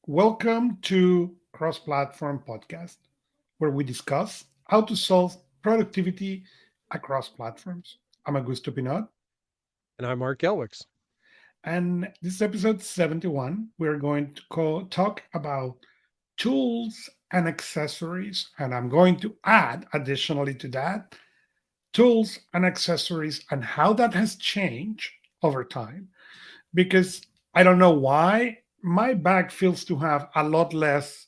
Welcome to Cross Platform Podcast, where we discuss how to solve productivity across platforms. I'm Augusto Pinaud, And I'm Art Gelwicks. and this is episode 71. We're going to talk about tools and accessories, and I'm going to add additionally to that tools and accessories and how that has changed over time. Because I don't know why my bag feels to have a lot less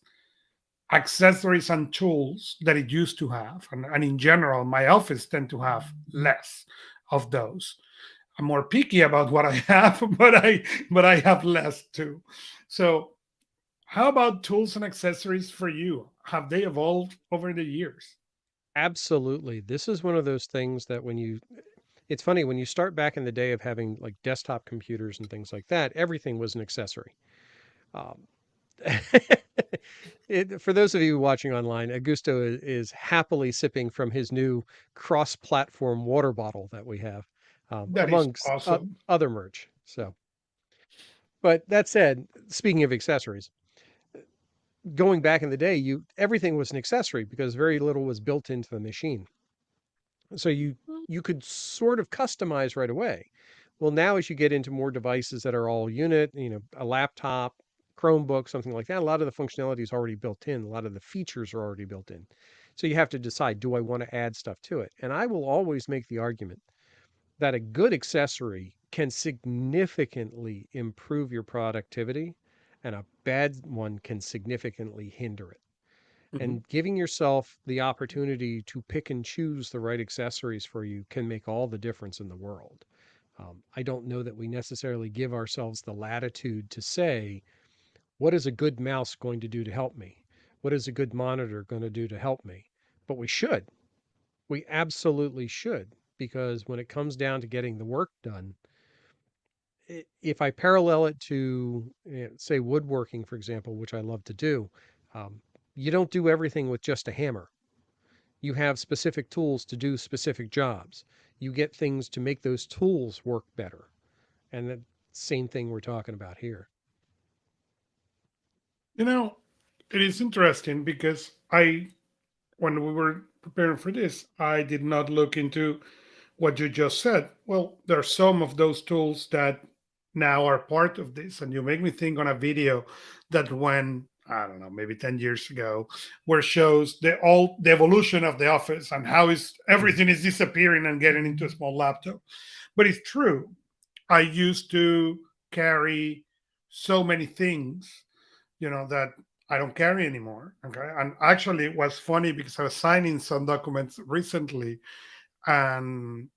accessories and tools that it used to have. And in general, my office tend to have less of those. I'm more picky about what I have, but I have less too. So how about tools and accessories for you? Have they evolved over the years? Absolutely. This is one of those things that it's funny, when you start back in the day of having like desktop computers and things like that, everything was an accessory. Um, for those of you watching online, Augusto is happily sipping from his new cross-platform water bottle that we have, That is amongst awesome. other merch. So, but that said, speaking of accessories, going back in the day, you everything was an accessory because very little was built into the machine. So you could sort of customize right away. Well, now as you get into more devices that are all unit, a laptop, Chromebook, something like that, a lot of the functionality is already built in. A lot of the features are already built in. So you have to decide, do I want to add stuff to it? And I will always make the argument that a good accessory can significantly improve your productivity and a bad one can significantly hinder it, Mhm. and giving yourself the opportunity to pick and choose the right accessories for you can make all the difference in the world. I don't know that we necessarily give ourselves the latitude to say, what is a good mouse going to do to help me? What is a good monitor going to do to help me? But we should. We absolutely should. Because when it comes down to getting the work done, if I parallel it to, say, woodworking, for example, which I love to do, um, you don't do everything with just a hammer. You have specific tools to do specific jobs. You get things to make those tools work better. And the same thing we're talking about here. You know, it is interesting because when we were preparing for this, I did not look into what you just said. Well, there are some of those tools that now are part of this. And you make me think on a video that when, I don't know, maybe 10 years ago, where shows the evolution of the office and how is Mhm. everything is disappearing and getting into a small laptop. But it's true. I used to carry so many things, that I don't carry anymore. Okay. And actually it was funny because I was signing some documents recently, and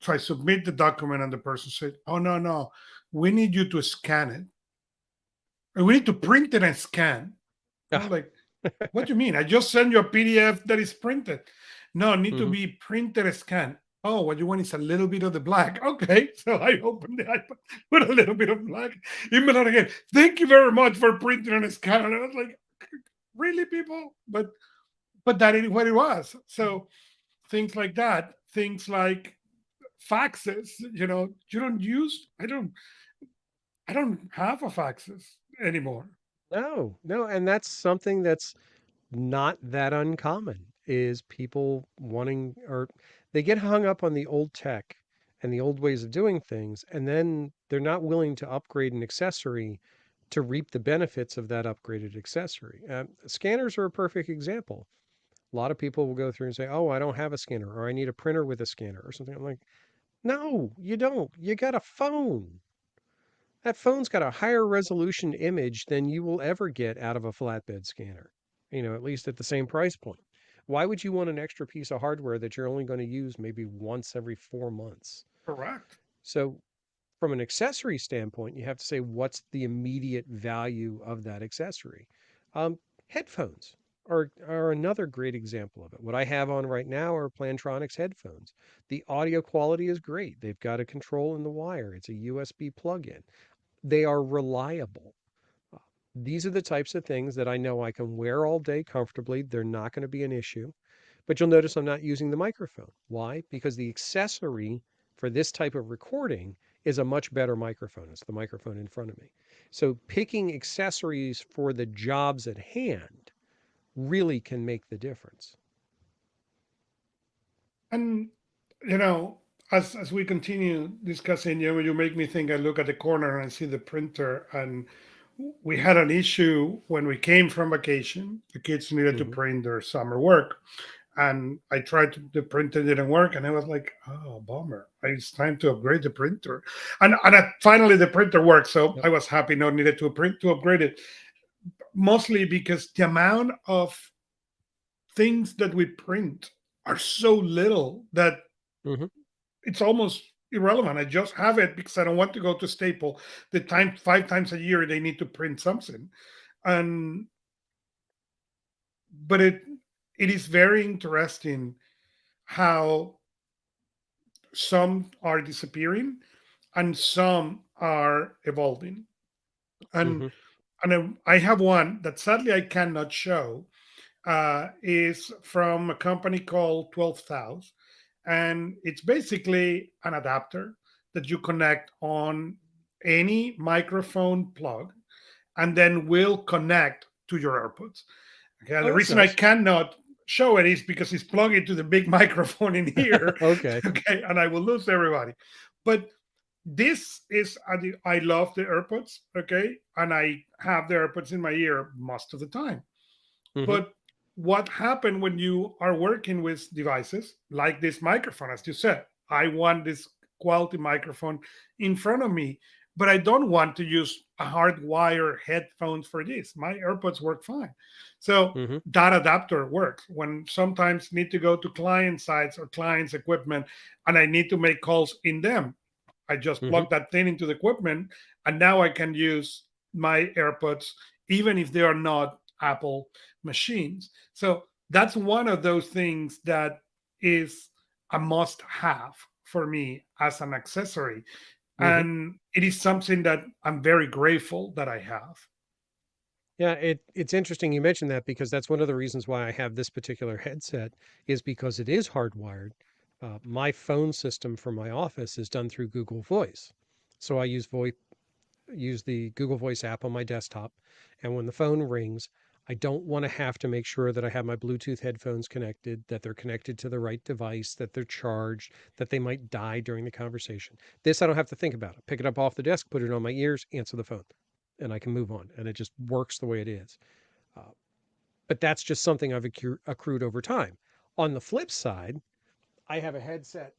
so I submit the document, and the person said, "Oh no, no, we need you to scan it. And we need to print it and scan." I was Ah, like, "What do you mean? I just send you a PDF that is printed." No, it need to mhm. be printed and scanned. Oh, what you want is a little bit of the black. Okay, so I opened the iPad, put a little bit of black, email it again. Thank you very much for printing and scanning. And I was like, really, people? But that is what it was. So things like that, things like faxes, you don't use. I don't have a faxes anymore. No, no. And that's something that's not that uncommon, is people wanting, or they get hung up on the old tech and the old ways of doing things, and then they're not willing to upgrade an accessory to reap the benefits of that upgraded accessory. Scanners are a perfect example. A lot of people will go through and say, "Oh, I don't have a scanner," or "I need a printer with a scanner," or something. I'm like, "No, you don't. You got a phone. That phone's got a higher resolution image than you will ever get out of a flatbed scanner, at least at the same price point. Why would you want an extra piece of hardware that you're only going to use maybe once every 4 months?" Correct. So, from an accessory standpoint, you have to say, what's the immediate value of that accessory? Headphones are another great example of it. What I have on right now are Plantronics headphones. The audio quality is great. They've got a control in the wire. It's a USB plug-in. They are reliable. Uh, These are the types of things that I know I can wear all day comfortably. They're not going to be an issue. But you'll notice I'm not using the microphone. Why? Because the accessory for this type of recording is a much better microphone. It's the microphone in front of me. So picking accessories for the jobs at hand really can make the difference. And you know, as we continue discussing, you make me think. I look at the corner and I see the printer, and we had an issue when we came from vacation. The kids needed to Hmm. print their summer work, and I tried to, the printer didn't work, and I was like, oh, bummer. It's time to upgrade the printer, and finally the printer worked, so Yep. I was happy. No needed to print to upgrade it, mostly because the amount of things that we print are so little that Hmm. it's almost irrelevant. I just have it because I don't want to go to Staple. The time 5 times a year they need to print something, and but it is very interesting how some are disappearing and some are evolving. And Hmm. I have one that sadly I cannot show. Is from a company called 12,000, and it's basically an adapter that you connect on any microphone plug, and then will connect to your AirPods. Okay, Oh, the that's reason I nice. cannot show it is because it's plugged into the big microphone in here. Okay. Okay, and I will lose everybody. But this is I love the AirPods. Okay, and I have the AirPods in my ear most of the time. Hmm. But what happened when you are working with devices like this microphone, as you said, I want this quality microphone in front of me, but I don't want to use a hardwire headphones for this. My AirPods work fine. So Hmm. that adapter works when sometimes need to go to client sites or clients equipment and I need to make calls in them. I just Hmm. plug that thing into the equipment, and now I can use my AirPods even if they are not Apple machines. So that's one of those things that is a must have for me as an accessory. Hmm. And it is something that I'm very grateful that I have. Yeah, it's interesting you mentioned that because that's one of the reasons why I have this particular headset is because it is hardwired. My phone system for my office is done through Google Voice. So I use the Google Voice app on my desktop, and when the phone rings, I don't want to have to make sure that I have my Bluetooth headphones connected, that they're connected to the right device, that they're charged, that they might die during the conversation. This I don't have to think about. Pick it up off the desk, put it on my ears, answer the phone, and I can move on. And it just works the way it is. Uh, but that's just something I've accrued over time. On the flip side, I have a headset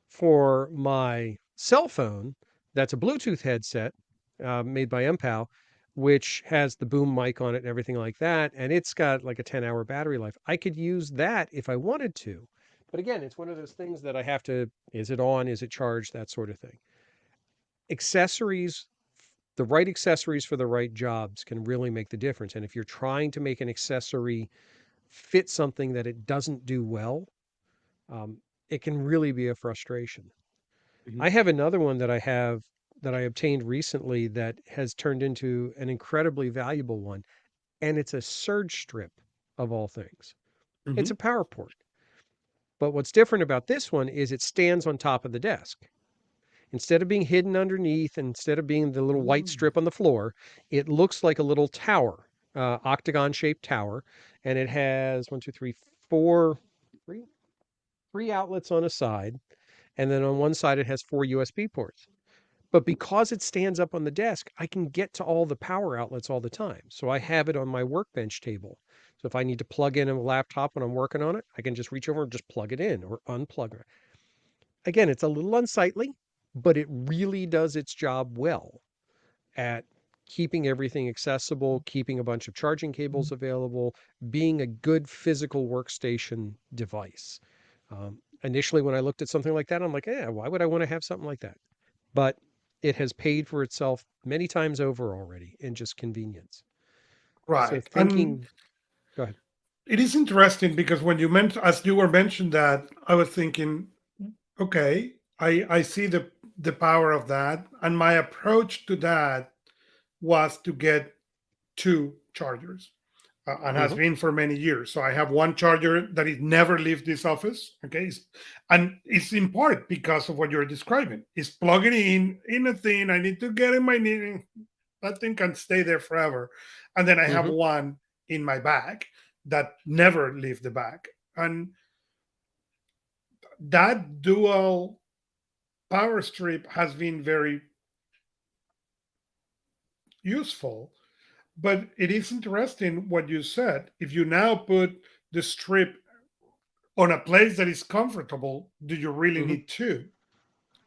for my cell phone that's a Bluetooth headset made by MPOW, which has the boom mic on it and everything like that. And it's got like a 10-hour battery life. I could use that if I wanted to. But again, it's one of those things that I have to, is it on? Is it charged? That sort of thing. Accessories, the right accessories for the right jobs can really make the difference. And if you're trying to make an accessory fit something that it doesn't do well, um, it can really be a frustration. Mhm. I have another one that I obtained recently that has turned into an incredibly valuable one, and it's a surge strip of all things. It's a Mhm. power port. But what's different about this one is it stands on top of the desk. Instead of being hidden underneath, instead of being the little white Mm. strip on the floor, it looks like a little tower, octagon shaped tower. And it has one, two, three, four, three, three outlets on a side. And then on one side, it has four USB ports. But because it stands up on the desk, I can get to all the power outlets all the time. So I have it on my workbench table. So if I need to plug in a laptop when I'm working on it, I can just reach over and just plug it in or unplug it. Again, it's a little unsightly, but it really does its job well at keeping everything accessible, keeping a bunch of charging cables available, being a good physical workstation device. Initially, when I looked at something like that, I'm like, yeah, why would I want to have something like that? But it has paid for itself many times over already in just convenience. So Right. And thinking, go ahead. it is interesting because when you mentioned, as you were mentioned that, I was thinking, okay, I see the power of that, and my approach to that was to get two chargers. and has Hmm. been for many years. So I have one charger that it never leaves this office. Okay, and it's in part because of what you're describing. It's plugging in a thing. I need to get in my knee. That thing can stay there forever. And then I have Hmm. one in my bag that never leave the bag. And that dual power strip has been very useful. But it is interesting what you said. If you now put the strip on a place that is comfortable, do you really Hmm. need two?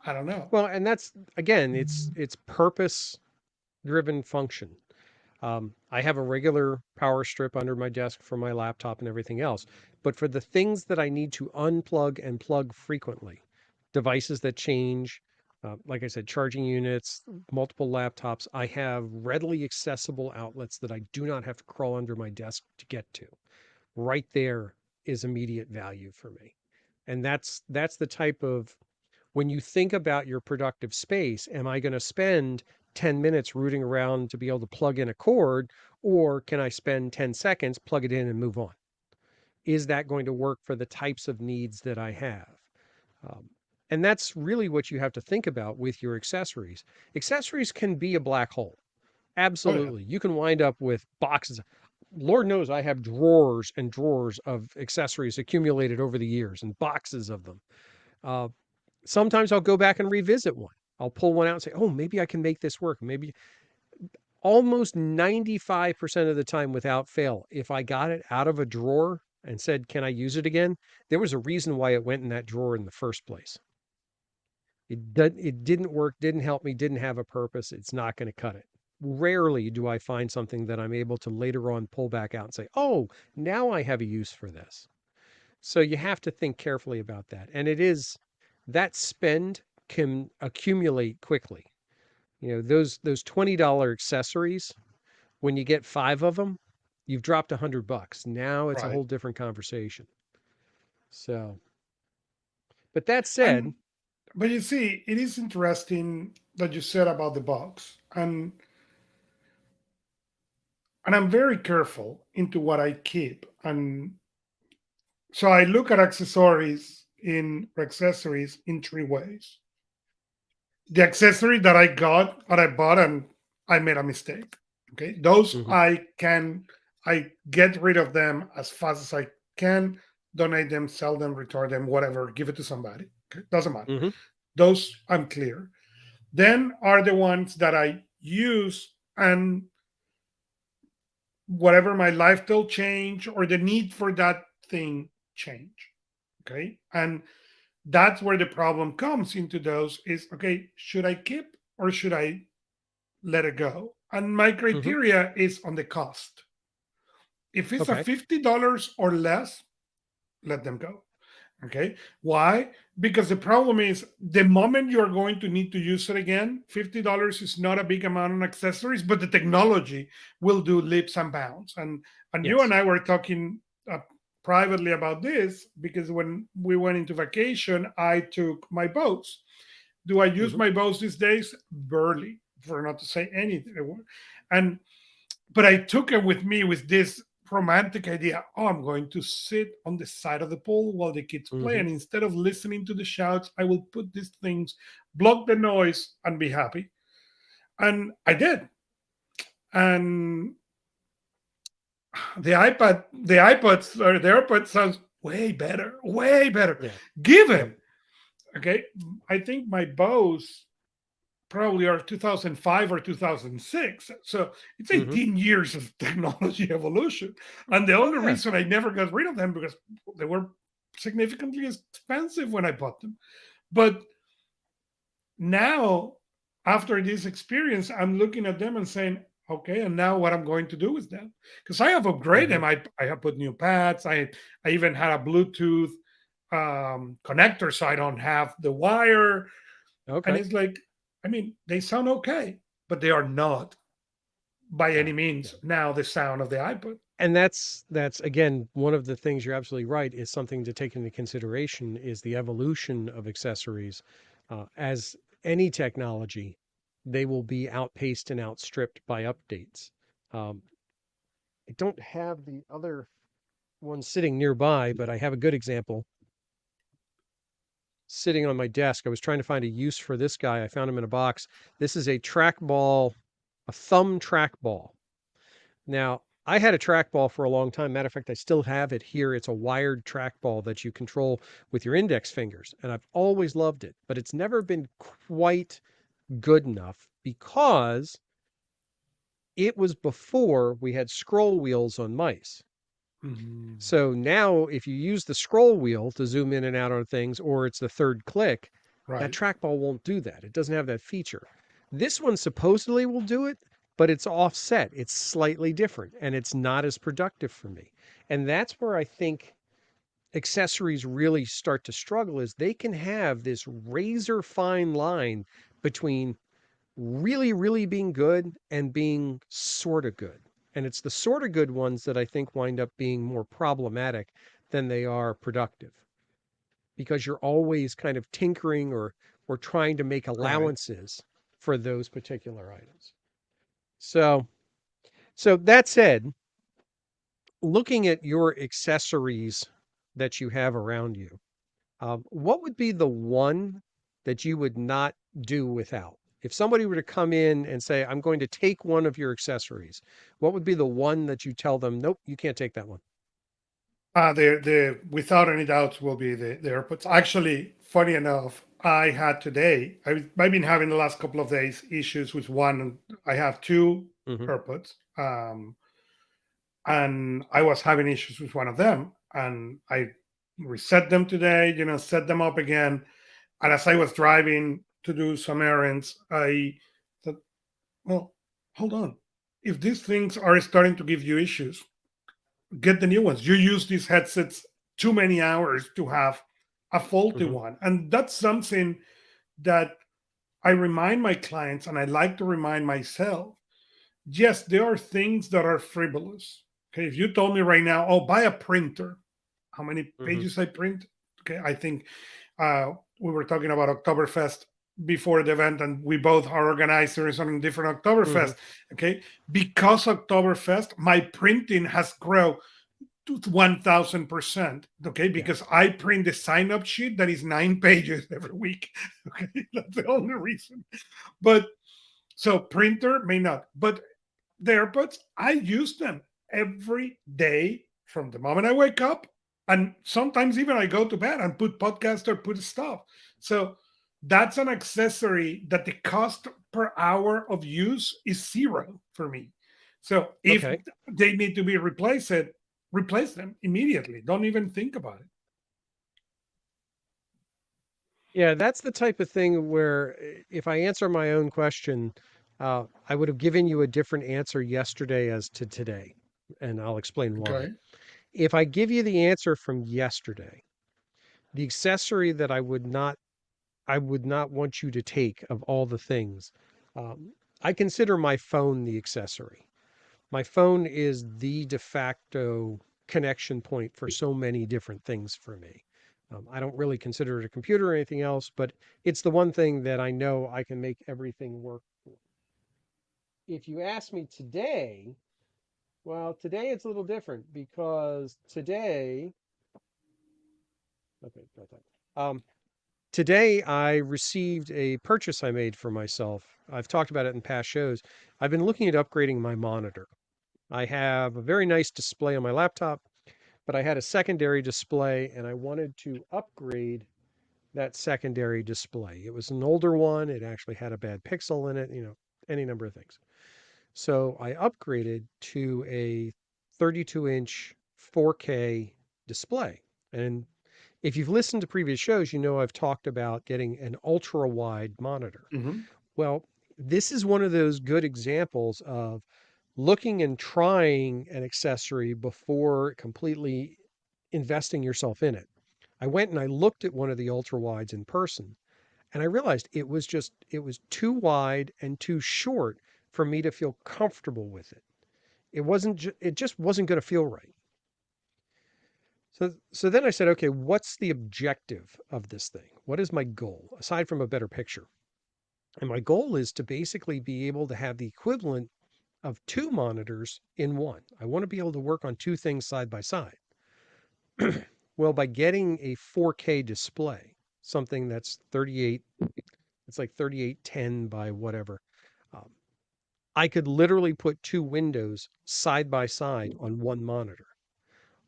I don't know. Well, and that's again, it's purpose driven function. I have a regular power strip under my desk for my laptop and everything else. But for the things that I need to unplug and plug frequently, devices that change, like I said, charging units, multiple laptops, I have readily accessible outlets that I do not have to crawl under my desk to get to. Right there is immediate value for me. And that's the type of when you think about your productive space, am I going to spend 10 minutes rooting around to be able to plug in a cord, or can I spend 10 seconds, plug it in, and move on? Is that going to work for the types of needs that I have? Um, and that's really what you have to think about with your accessories. Accessories can be a black hole. Oh yeah, Absolutely. You can wind up with boxes. Lord knows I have drawers and drawers of accessories accumulated over the years and boxes of them. Uh, Sometimes I'll go back and revisit one. I'll pull one out and say, oh, maybe I can make this work. Maybe almost 95% of the time without fail, if I got it out of a drawer and said, can I use it again? There was a reason why it went in that drawer in the first place. It didn't work, didn't help me, didn't have a purpose. It's not going to cut it. Rarely do I find something that I'm able to later on pull back out and say, oh, now I have a use for this. So you have to think carefully about that. And it is that spend can accumulate quickly. You know, those $20 accessories, when you get 5 of them, you've dropped $100. Now it's a right. whole different conversation. So, but that And said, but you see, it is interesting that you said about the box, and I'm very careful into what I keep, and so I look at accessories in three ways. The accessory that I bought and I made a mistake. Okay, those mhm, I get rid of them as fast as I can, donate them, sell them, return them, whatever, give it to somebody. Okay, doesn't matter. mhm, Those I'm clear. Then are the ones that I use, and whatever my lifestyle change or the need for that thing change. Okay, and that's where the problem comes into those is, okay, should I keep or should I let it go? And my mhm, criteria is on the cost. If it's a okay, $50 or less, let them go. Okay. Why? Because the problem is the moment you're going to need to use it again, $50 is not a big amount on accessories, but the technology will do leaps and bounds. And you and yes, I were talking privately about this because when we went into vacation, I took my boats. Do I use mhm, my boats these days? Barely, for not to say anything. And but I took it with me with this romantic idea. Oh, I'm going to sit on the side of the pool while the kids play, mhm, and instead of listening to the shouts, I will put these things, block the noise, and be happy. And I did. And the iPod sounds way better. yeah, yep, Given, okay, I think my Bose probably are 2005 or 2006. So it's mhm, 18 years of technology evolution. And the oh only yeah, reason I never got rid of them because they were significantly expensive when I bought them. But now, after this experience, I'm looking at them and saying, okay, and now what I'm going to do with them? Because I have upgraded mhm, them. I have put new pads. I even had a Bluetooth connector, so I don't have the wire. And okay, it's like, I mean, they sound okay, but they are not by any no, means no. now the sound of the iPod. And that's again one of the things you're absolutely right is something to take into consideration is the evolution of accessories. As any technology, they will be outpaced and outstripped by updates. Um, I don't have the other one sitting nearby, but I have a good example sitting on my desk. I was trying to find a use for this guy. I found him in a box. This is a trackball, a thumb trackball. Now, I had a trackball for a long time. Matter of fact, I still have it here. It's a wired trackball that you control with your index fingers, and I've always loved it, but it's never been quite good enough because it was before we had scroll wheels on mice. Mhm. So now if you use the scroll wheel to zoom in and out on things, or it's the third click, that Right. trackball won't do that. It doesn't have that feature. This one supposedly will do it, but it's offset. It's slightly different and it's not as productive for me. And that's where I think accessories really start to struggle is they can have this razor fine line between really, really being good and being sort of good. And it's the sort of good ones that I think wind up being more problematic than they are productive because you're always kind of tinkering or trying to make Right. allowances for those particular items. So so that said, looking at your accessories that you have around you, what would be the one that you would not do without? If somebody were to come in and say, I'm going to take one of your accessories, what would be the one that you tell them, nope, you can't take that one? The without any doubts will be the AirPods. Actually, funny enough, I had today. I've been having the last couple of days issues with one. I have two Hmm. AirPods, and I was having issues with one of them, and I reset them today. Set them up again. And as I was driving to do some errands, I thought, well, hold on. If these things are starting to give you issues, get the new ones. You use these headsets too many hours to have a faulty Hmm. one. And that's something that I remind my clients and I like to remind myself. Yes, there are things that are frivolous. Okay, if you told me right now, oh, buy a printer, how many Hmm. pages I print? Okay, I think we were talking about Oktoberfest before the event, and we both are organizers on different Hmm. Oktoberfest. Okay, because Oktoberfest, my printing has grown to 1000%. Okay, Yeah. because I print the sign up sheet that is 9 pages every week. Okay, that's the only reason. But so printer may not, but the AirPods, I use them every day from the moment I wake up. And sometimes even I go to bed and put podcast or put stuff. So that's an accessory that the cost per hour of use is zero for me. So if Okay. they need to be replaced, replace them immediately. Don't even think about it. Yeah, that's the type of thing where if I answer my own question, I would have given you a different answer yesterday as to today. And I'll explain why. Okay. If I give you the answer from yesterday, the accessory that I would not want you to take of all the things. I consider my phone the accessory. My phone is the de facto connection point for so many different things for me. I don't really consider it a computer or anything else, but it's the one thing that I know I can make everything work. If you ask me today, well, today it's a little different because today, okay, got that. Today, I received a purchase I made for myself. I've talked about it in past shows. I've been looking at upgrading my monitor. I have a very nice display on my laptop, but I had a secondary display and I wanted to upgrade that secondary display. It was an older one, it actually had a bad pixel in it, any number of things. So I upgraded to a 32-inch 4K display. And if you've listened to previous shows, you know I've talked about getting an ultra wide monitor. Mm-hmm. Well, this is one of those good examples of looking and trying an accessory before completely investing yourself in it. I went and I looked at one of the ultra wides in person and I realized it was too wide and too short for me to feel comfortable with it. It just wasn't going to feel right. So then I said, okay, what's the objective of this thing? What is my goal aside from a better picture? And my goal is to basically be able to have the equivalent of two monitors in one. I want to be able to work on two things side by side. Well, by getting a 4K display, something that's 38, it's like 3810 by whatever, um, I could literally put two windows side by side on one monitor.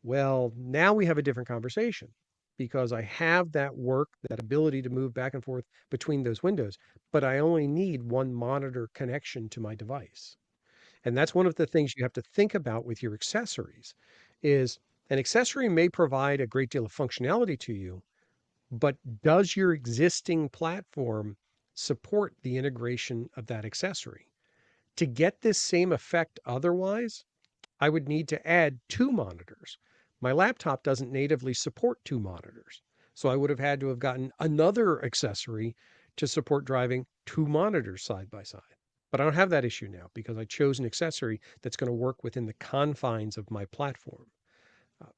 Well, now we have a different conversation because I have that work, that ability to move back and forth between those windows, but I only need one monitor connection to my device. And that's one of the things you have to think about with your accessories is an accessory may provide a great deal of functionality to you, but does your existing platform support the integration of that accessory? To get this same effect otherwise, I would need to add two monitors. My laptop doesn't natively support two monitors. So I would have had to have gotten another accessory to support driving two monitors side by side. But I don't have that issue now because I chose an accessory that's going to work within the confines of my platform. Uh,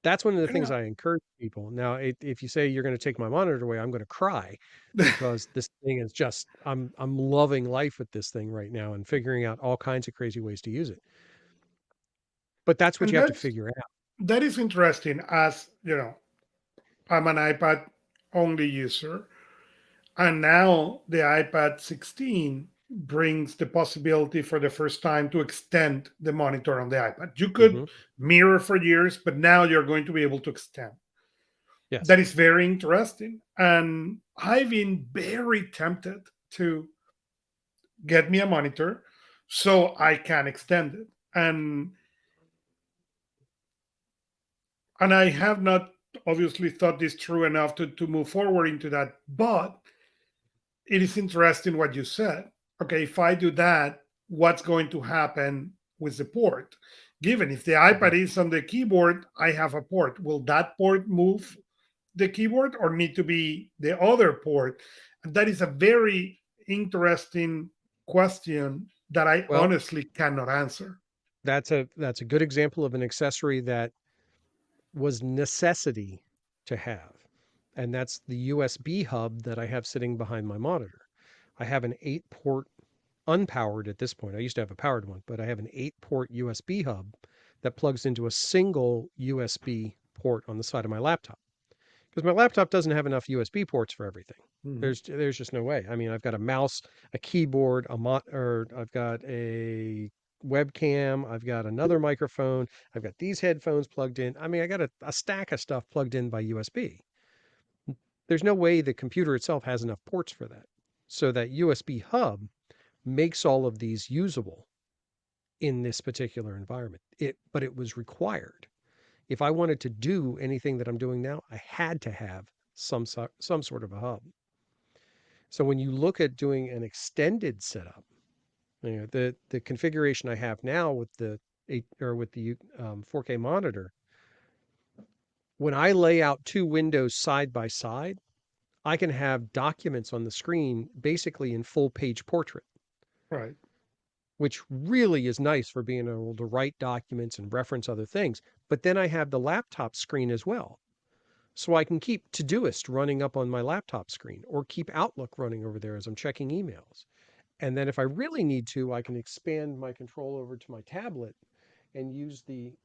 that's one of the things Yeah. I encourage people. Now, if you say you're going to take my monitor away, I'm going to cry because this thing is just I'm loving life with this thing right now and figuring out all kinds of crazy ways to use it. But that's what And you have to figure out. that is interesting. As you know, I'm an iPad only user, and now the iPad 16 brings the possibility for the first time to extend the monitor on the iPad. You could Hmm. mirror for years, but now you're going to be able to extend. Yes. That is very interesting. And I've been very tempted to get me a monitor so I can extend it. And I have not obviously thought this through enough to move forward into that. But it is interesting what you said. Okay, if I do that, what's going to happen with the port? Given if the Mhm. iPad is on the keyboard, I have a port. Will that port move the keyboard or need to be the other port? And that is a very interesting question that I Well, honestly cannot answer. that's a good example of an accessory that was necessity to have. And that's the USB hub that I have sitting behind my monitor. I have an 8-port unpowered at this point. I used to have a powered one, but I have an 8-port USB hub that plugs into a single USB port on the side of my laptop. Because my laptop doesn't have enough USB ports for everything. Mhm. There's just no way. I mean, I've got a mouse, a keyboard, or I've got a webcam, I've got another microphone, I've got these headphones plugged in. I mean, I got a stack of stuff plugged in by USB. There's no way the computer itself has enough ports for that. So that USB hub makes all of these usable in this particular environment. But it was required. If I wanted to do anything that I'm doing now, I had to have some sort of a hub. So when you look at doing an extended setup, the configuration I have now with the 4K monitor, when I lay out two windows side by side, I can have documents on the screen basically in full page portrait, Right. which really is nice for being able to write documents and reference other things. But then I have the laptop screen as well. So I can keep Todoist running up on my laptop screen or keep Outlook running over there as I'm checking emails. And then if I really need to, I can expand my control over to my tablet and use the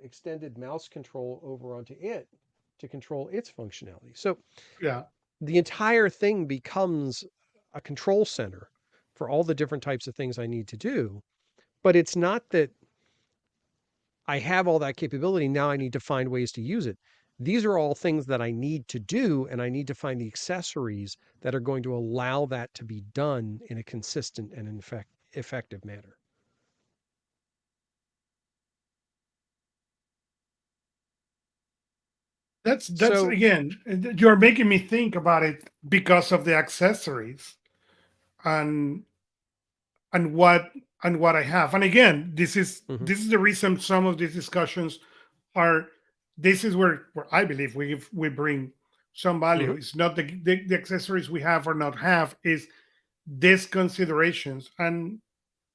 extended mouse control over onto it to control its functionality. So Yeah. the entire thing becomes a control center for all the different types of things I need to do. But it's not that I have all that capability. Now I need to find ways to use it. These are all things that I need to do, and I need to find the accessories that are going to allow that to be done in a consistent and effective manner. That's So, again, you're making me think about it because of the accessories and and what and what I have. And again, mhm, this is the reason some of these discussions are. This is where I believe we bring some value. mhm, It's not the accessories we have or not have. Is these considerations and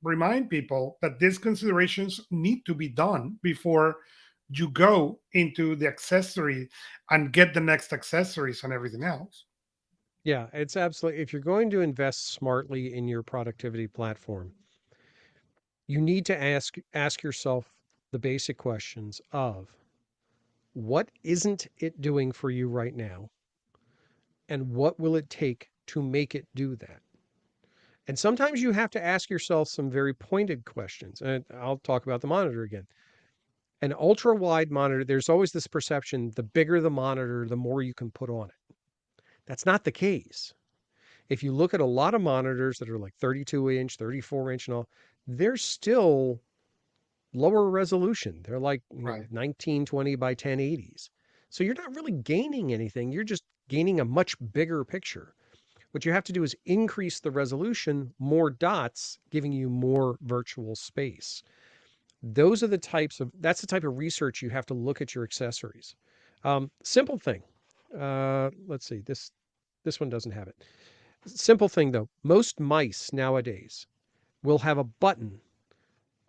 remind people that these considerations need to be done before you go into the accessory and get the next accessories and everything else. yeah, it's absolutely. If you're going to invest smartly in your productivity platform, You need to ask yourself the basic questions of what isn't it doing for you right now, and what will it take to make it do that? And sometimes you have to ask yourself some very pointed questions. And I'll talk about the monitor again. An ultra wide monitor, there's always this perception the bigger the monitor, the more you can put on it. That's not the case. If you look at a lot of monitors that are like 32-inch, 34-inch, and all, they're still lower resolution. They're like Right. 1920 by 1080s. So you're not really gaining anything. You're just gaining a much bigger picture. What you have to do is increase the resolution, more dots, giving you more virtual space. That's the type of research you have to look at your accessories. Simple thing. Let's see, this one doesn't have it. Simple thing though. Most mice nowadays will have a button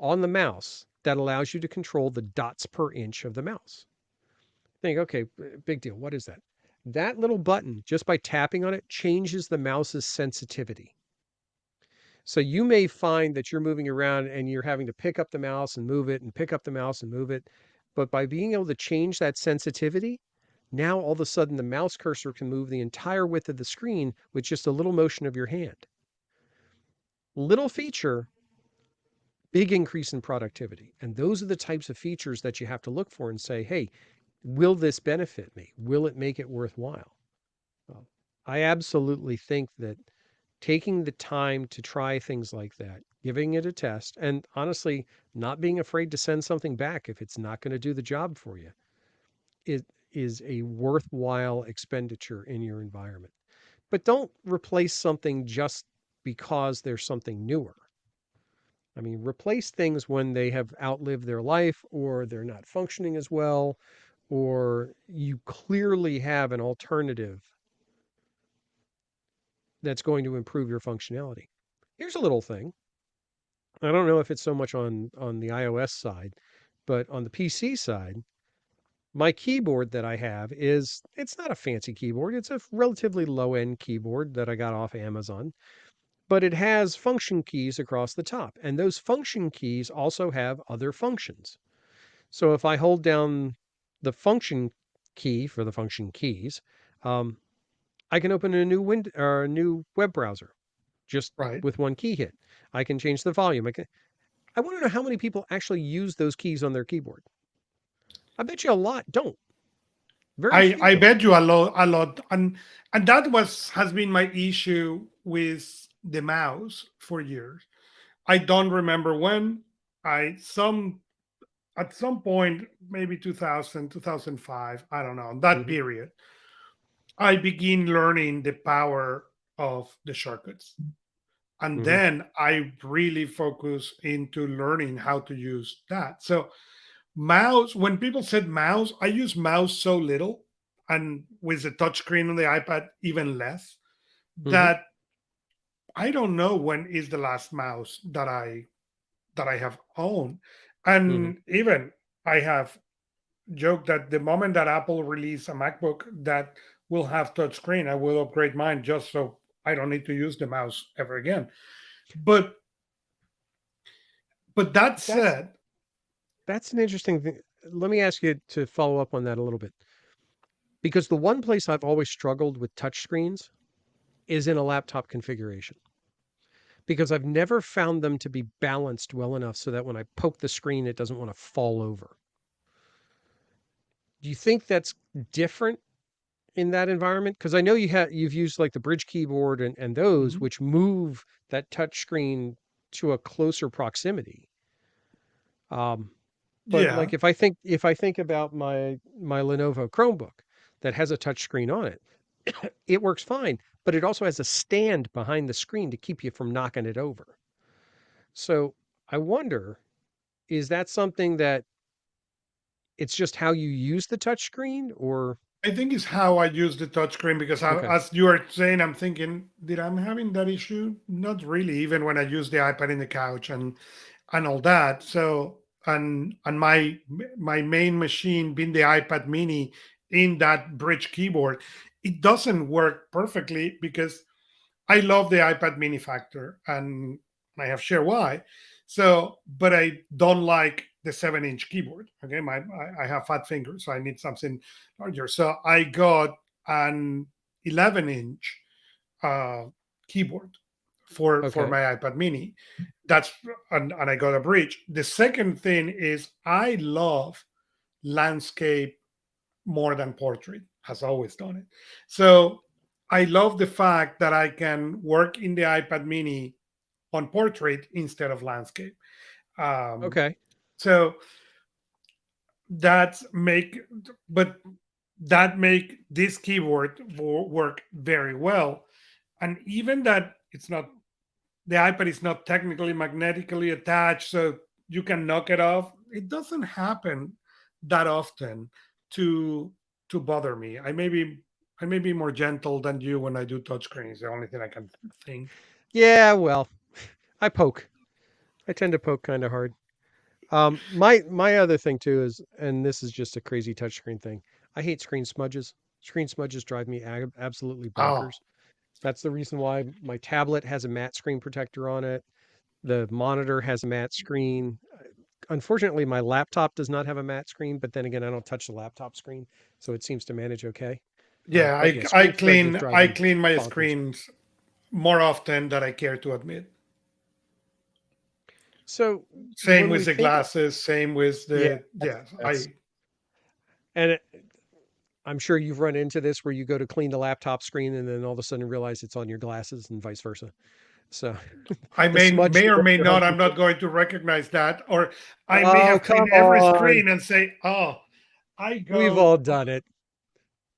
on the mouse that allows you to control the dots per inch of the mouse. Think, okay, big deal. What is that? That little button, just by tapping on it, changes the mouse's sensitivity. So you may find that you're moving around and you're having to pick up the mouse and move it and pick up the mouse and move it. But by being able to change that sensitivity, now all of a sudden the mouse cursor can move the entire width of the screen with just a little motion of your hand. Little feature, big increase in productivity. And those are the types of features that you have to look for and say, hey, will this benefit me? Will it make it worthwhile? Well, I absolutely think that taking the time to try things like that, giving it a test, and honestly, not being afraid to send something back if it's not going to do the job for you, it is a worthwhile expenditure in your environment. But don't replace something just because there's something newer. I mean, replace things when they have outlived their life or they're not functioning as well, or you clearly have an alternative that's going to improve your functionality. Here's a little thing. I don't know if it's so much on the iOS side, but on the PC side, my keyboard that I have is it's not a fancy keyboard. It's a relatively low-end keyboard that I got off Amazon, but it has function keys across the top, and those function keys also have other functions. So if I hold down the function key for the function keys, um, I can open a new window or a new web browser just Right. with one key hit. I can change the volume. I want to know how many people actually use those keys on their keyboard. I bet you a lot don't. Very I few. bet you a lot, and that was has been my issue with the mouse for years. I don't remember when. I some At some point, maybe 2000, 2005, I don't know, that Hmm. period, I begin learning the power of the shortcuts. And Hmm. then I really focus into learning how to use that. So mouse, when people said mouse, I use mouse so little, and with the touchscreen on the iPad even less, Hmm. that I don't know when is the last mouse that I have owned. Hmm. And even I have joked that the moment that Apple release a MacBook that will have touchscreen, I will upgrade mine just so I don't need to use the mouse ever again. But that That's said, that's an interesting thing. Let me ask you to follow up on that a little bit. Because the one place I've always struggled with touchscreens is in a laptop configuration. Because I've never found them to be balanced well enough so that when I poke the screen, it doesn't want to fall over. Do you think that's different in that environment? Because I know you've used like the bridge keyboard and those mhm, which move that touch screen to a closer proximity. Um, but yeah, like if I think about my Lenovo Chromebook that has a touch screen on it, it works fine, but it also has a stand behind the screen to keep you from knocking it over. So I wonder, is that something that it's just how you use the touch screen or I think it's how I use the touchscreen because okay. as you are saying, I'm thinking, did I'm having that issue? Not really. Even when I use the iPad in the couch and all that. So and my main machine being the iPad Mini in that bridge keyboard, it doesn't work perfectly because I love the iPad Mini factor, and I have shared why. So, but I don't like the 7-inch keyboard. Okay, I have fat fingers, so I need something larger. So I got an 11-inch uh, keyboard for Okay. my iPad Mini. That's and I got a bridge. The second thing is I love landscape more than portrait. Has always done it. So I love the fact that I can work in the iPad Mini on portrait instead of landscape. Um, Okay. so that make but that make this keyboard work very well. And even that it's not the iPad is not technically magnetically attached, so you can knock it off. It doesn't happen that often to to bother me. I may be more gentle than you when I do touchscreens. The only thing I can think. Yeah, well, I poke. I tend to poke kind of hard. My other thing too is, and this is just a crazy touchscreen thing. I hate screen smudges. Screen smudges drive me absolutely Oh, bonkers. That's the reason why my tablet has a matte screen protector on it. The monitor has a matte screen. Unfortunately, my laptop does not have a matte screen, but then again, I don't touch the laptop screen, so it seems to manage okay. yeah, But yeah, screen smudges drive I me clean my bonkers. screens more often than I care to admit. So Same when with we the think, glasses. Same with yeah, the yes. that's and I'm sure you've run into this where you go to clean the laptop screen and then all of a sudden realize it's on your glasses and vice versa. So I the smudge may or may detector not. hunting. I'm not going to recognize that, or I may Oh, have come cleaned every on. screen and say, "Oh, I We've go all done it.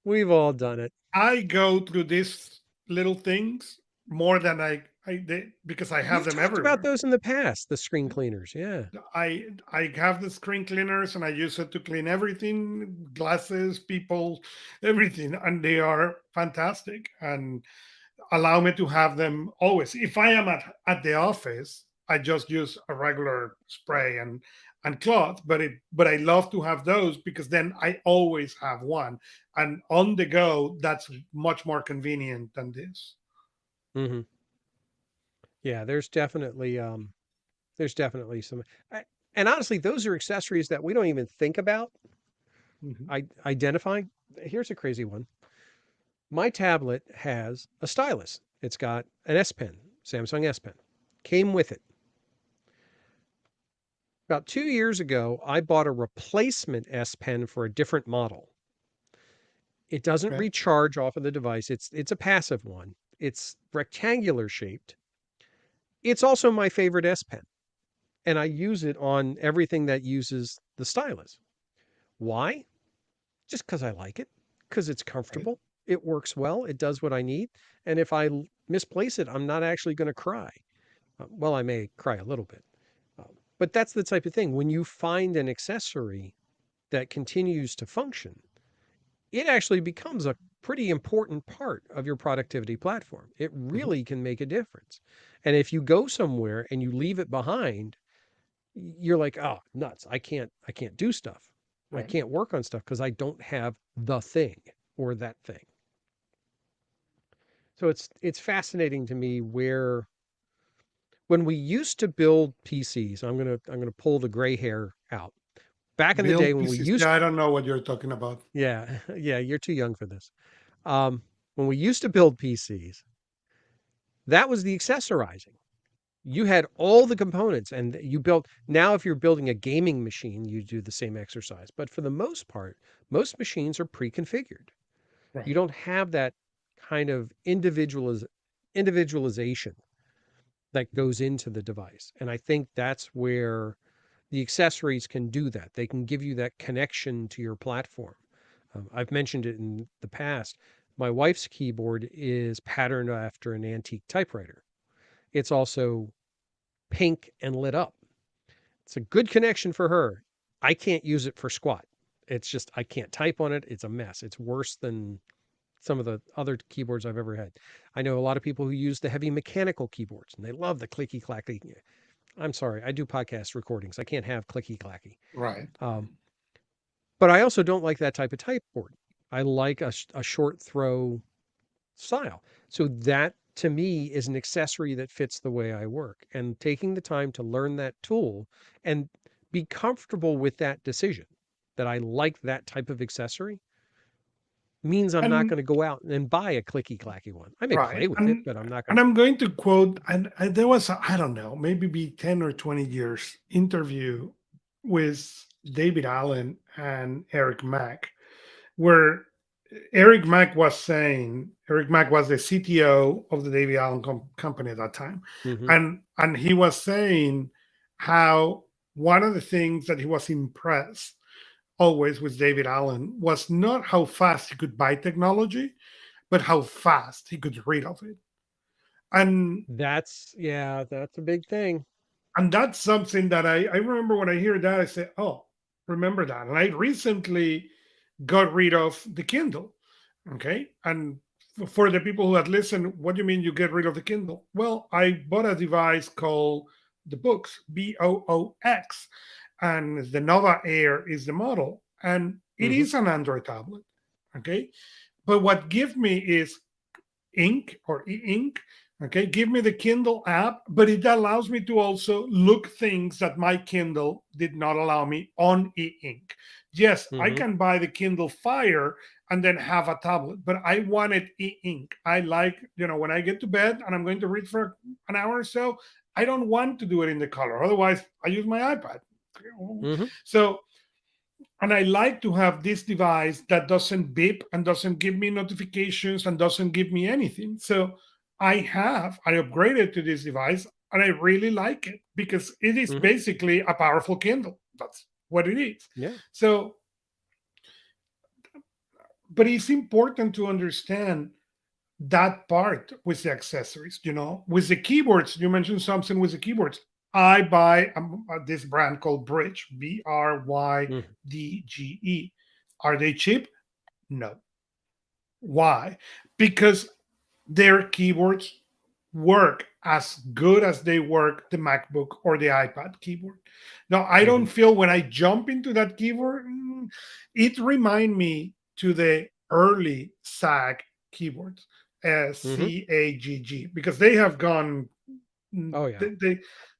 We've all done it. I go through these little things more than because I have You've them talked about everywhere. those in the past, the screen cleaners. Yeah. I have the screen cleaners and I use it to clean everything, glasses, people, everything, and they are fantastic and allow me to have them always. If I am at the office, I just use a regular spray and cloth, but I love to have those because then I always have one. And on the go, that's much more convenient than this. Hmm. Yeah, there's definitely some and honestly, those are accessories that we don't even think about Mhm. identifying. Here's a crazy one. My tablet has a stylus. It's got an S Pen, Samsung S Pen. Came with it. About 2 years ago, I bought a replacement S Pen for a different model. It doesn't Okay. recharge off of the device. It's a passive one. It's rectangular shaped. It's also my favorite S Pen, and I use it on everything that uses the stylus. Why? Just because I like it, because it's Right. comfortable. It works well. It does what I need. And if I misplace it, I'm not actually going to cry. Well, I may cry a little bit. But that's the type of thing. When you find an accessory that continues to function, it actually becomes a pretty important part of your productivity platform. It Mhm. really can make a difference. And if you go somewhere and you leave it behind, you're like, "Oh, nuts. I can't do stuff. I Right. can't work on stuff because I don't have the thing or that thing." So it's fascinating to me where when we used to build PCs, I'm going to pull the gray hair out. Back in the day Build when we pieces. used Yeah, I don't know what you're talking about. yeah, yeah, you're too young for this. When we used to build PCs, that was the accessorizing. You had all the components and you built. Now if you're building a gaming machine, you do the same exercise. But for the most part, most machines are pre-configured. You Right. don't have that kind of individualization that goes into the device. And I think that's where the accessories can do that. They can give you that connection to your platform. I've mentioned it in the past. My wife's keyboard is patterned after an antique typewriter. It's also pink and lit up. It's a good connection for her. I can't use it for squat. It's just, I can't type on it. It's a mess. It's worse than some of the other keyboards I've ever had. I know a lot of people who use the heavy mechanical keyboards and they love the clicky clacky. I'm sorry, I do podcast recordings. I can't have clicky clacky. Right. But I also don't like that type of type board. I like a short throw style. So that to me is an accessory that fits the way I work. And taking the time to learn that tool and be comfortable with that decision that I like that type of accessory means I'm not going And to go out and buy a clicky clacky one. I may right, play with it, but I'm not going and to. I'm going to quote, and there was I don't know, maybe be 10 or 20 years interview with David Allen and Eric Mack, where Eric Mack was the CTO of the David Allen company at that time, Hmm. and he was saying how one of the things that he was impressed always with David Allen was not how fast he could buy technology, but how fast he could read of it. And Yeah, that's a big thing. that's something that I remember when I hear that, I say, oh, remember that. And I recently got rid of the Kindle. Okay. And for the people who had listened, what do you mean you get rid of the Kindle? Well, I bought a device called the Books, Boox, and the Nova Air is the model. And it Hmm. is an Android tablet. Okay. But what give me is ink or e-ink. Okay, give me the Kindle app, but it allows me to also look things that my Kindle did not allow me on e-ink. Yes, I Hmm. can buy the Kindle Fire and then have a tablet, but I wanted e-ink. I like, when I get to bed and I'm going to read for an hour or so, I don't want to do it in the color. Otherwise, I use my iPad. Hmm. So and I like to have this device that doesn't beep and doesn't give me notifications and doesn't give me anything. So I upgraded to this device and I really like it because it is Hmm. basically a powerful Kindle. That's what it is. Yeah. So, but it's important to understand that part with the accessories, with the keyboards. You mentioned something with the keyboards. I buy this brand called Bridge, Hmm. Brydge. Are they cheap? No. Why? Because their keyboards work as good as they work the MacBook or the iPad keyboard. Now, I Hmm. don't feel when I jump into that keyboard, it remind me to the early SAG keyboards, Hmm. CAGG, because they have gone, Oh yeah.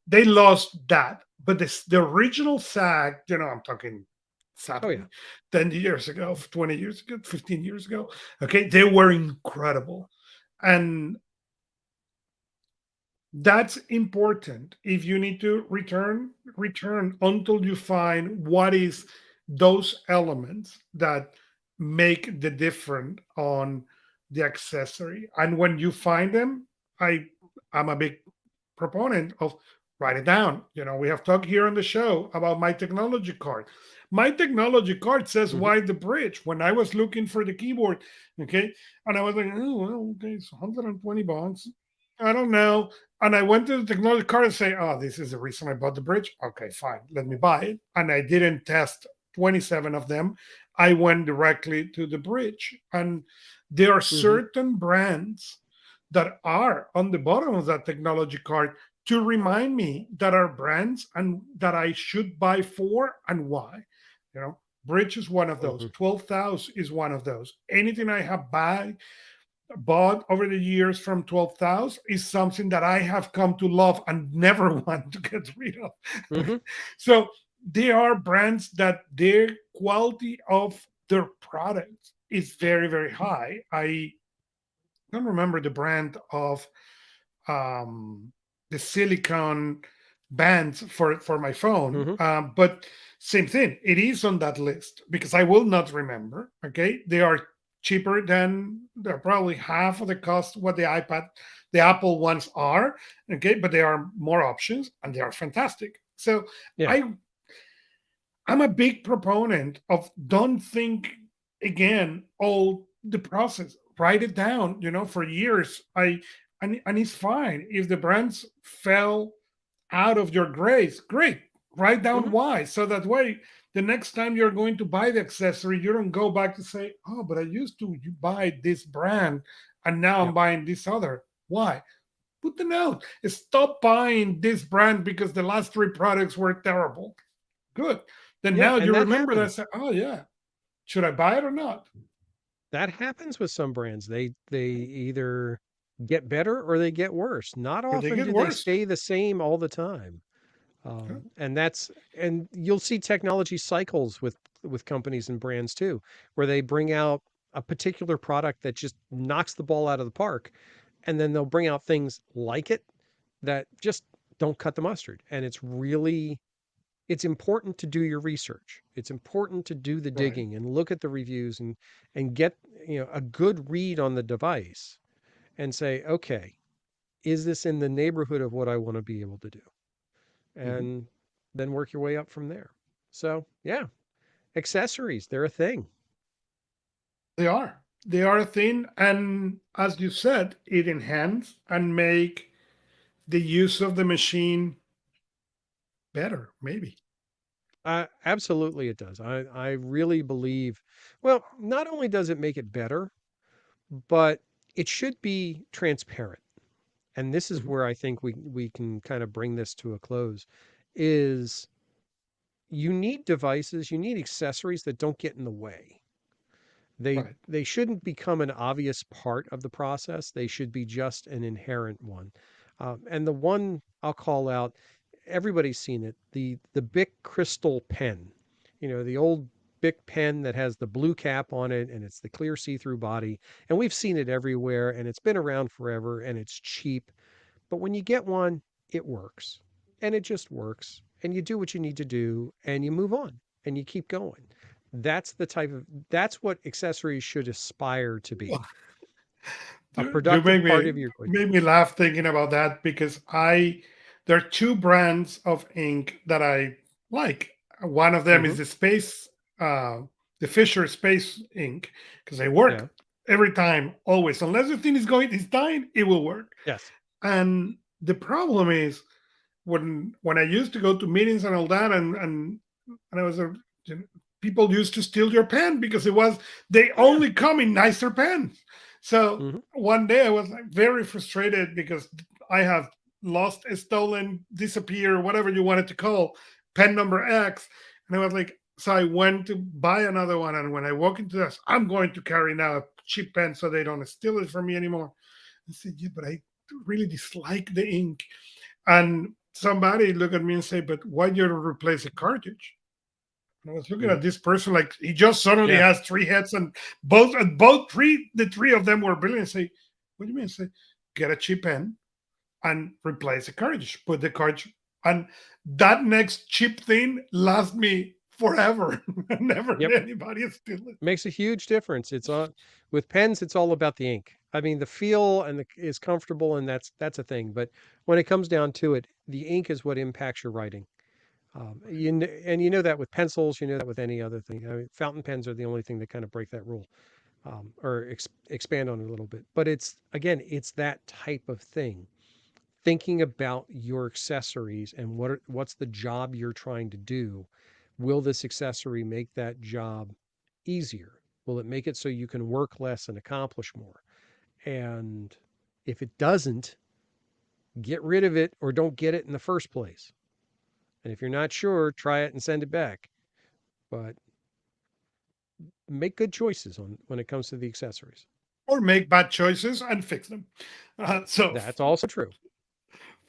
they lost that. But the original SAG, I'm talking Oh yeah. sadly 10 years ago, 20 years ago, 15 years ago, okay, they were incredible. And that's important. If you need to return until you find what is those elements that make the difference on the accessory. And when you find them, I I'm a big proponent of write it down. We have talked here on the show about my technology card. My technology card says Hmm. why the bridge when I was looking for the keyboard. Okay. And I was like, oh, well, okay, it's $120. I don't know. And I went to the technology card and say, oh, this is the reason I bought the bridge. Okay, fine. Let me buy it. And I didn't test 27 of them. I went directly to the bridge. And there are Hmm. certain brands that are on the bottom of that technology card to remind me that are brands and that I should buy for and why. Bridge is one of those. Hmm. 12,000 is one of those. Anything I have bought over the years from 12,000 is something that I have come to love and never want to get rid of. Hmm. So there are brands that their quality of their products is very, very high. I don't remember the brand of um, the silicon bands for my phone. Hmm. But same thing, it is on that list because I will not remember. Okay, they are cheaper than they're probably half of the cost what the Apple ones are. Okay, but there are more options and they are fantastic. So Yeah. I I'm a big proponent of don't think again all the process. Write it down. For years, and it's fine if the brands fell out of your grace. Great, write down Hmm. why, so that way the next time you're going to buy the accessory, you don't go back to say, "Oh, but I used to buy this brand, and now I'm Yep. buying this other." Why? Put the note. Stop buying this brand because the last three products were terrible. Good. Then Yeah. now And you that remember that. happens. Say, oh yeah, should I buy it or not? That happens with some brands. They either get better or they get worse. Not or they often get do they worse. stay the same all the time. Yeah. And you'll see technology cycles with companies and brands too, where they bring out a particular product that just knocks the ball out of the park, and then they'll bring out things like it that just don't cut the mustard. And it's important to do your research. It's important to do the Right. digging and look at the reviews and get, a good read on the device and say, okay, is this in the neighborhood of what I want to be able to do? Mhm. And then work your way up from there. So, yeah, accessories, they're a thing. They are. They are a thing, and as you said, it enhance and make the use of the machine better. Maybe. Absolutely, it does. I really believe, well, not only does it make it better, but it should be transparent. And this is Mhm. where I think we can kind of bring this to a close, is you need devices, you need accessories that don't get in the way. Right. They shouldn't become an obvious part of the process. They should be just an inherent one. And the one I'll call out, everybody's seen it, the Bic Crystal pen. The old Bic pen that has the blue cap on it and it's the clear see-through body. And we've seen it everywhere and it's been around forever and it's cheap. But when you get one, it works. And it just works. And you do what you need to do and you move on and you keep going. That's what accessories should aspire to be. A You productive part of your make me laugh thinking about that because I there are two brands of ink that I like. One of them hmm is uh, the Fisher Space ink because they work Yeah. every time, always. Unless the thing is dying, it will work. Yes. And the problem is when I used to go to meetings and all that, and I was a you know, people used to steal your pen because it was they Oh yeah. only come in nicer pens. So hmm one day I was like very frustrated because I have lost, a stolen, disappear, whatever you wanted to call pen number X, and I was like, so I went to buy another one, and when I walk into this, I'm going to carry now a cheap pen so they don't steal it from me anymore. I said, yeah, but I really dislike the ink. And somebody look at me and say, "But why you don't replace a cartridge?" And I was looking hmm at this person like he just suddenly Yeah. has three heads, and both the three of them were brilliant. Say, what do you mean? Say, get a cheap pen and replace the cartridge. Put the cartridge, and that next cheap thing lasts me forever. Never Yep. anybody steal it. Makes a huge difference. It's on With pens, it's all about the ink. I mean, the feel is comfortable, and that's a thing. But when it comes down to it, the ink is what impacts your writing. And you know that with pencils, you know that with any other thing. I mean, fountain pens are the only thing that kind of break that rule, or expand on it a little bit. But it's that type of thing. Thinking about your accessories and what's the job you're trying to do. Will this accessory make that job easier? Will it make it so you can work less and accomplish more? And if it doesn't, get rid of it or don't get it in the first place. And if you're not sure, try it and send it back. But make good choices when it comes to the accessories. Or make bad choices and fix them. So That's also true.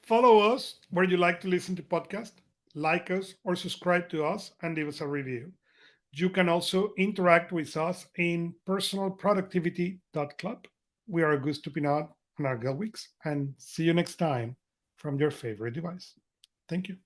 follow us where you like to listen to podcasts, like us or subscribe to us and leave us a review. You can also interact with us in personalproductivity.club. We are Augusto Pinaud and Art Gelwicks, and see you next time from your favorite device. Thank you.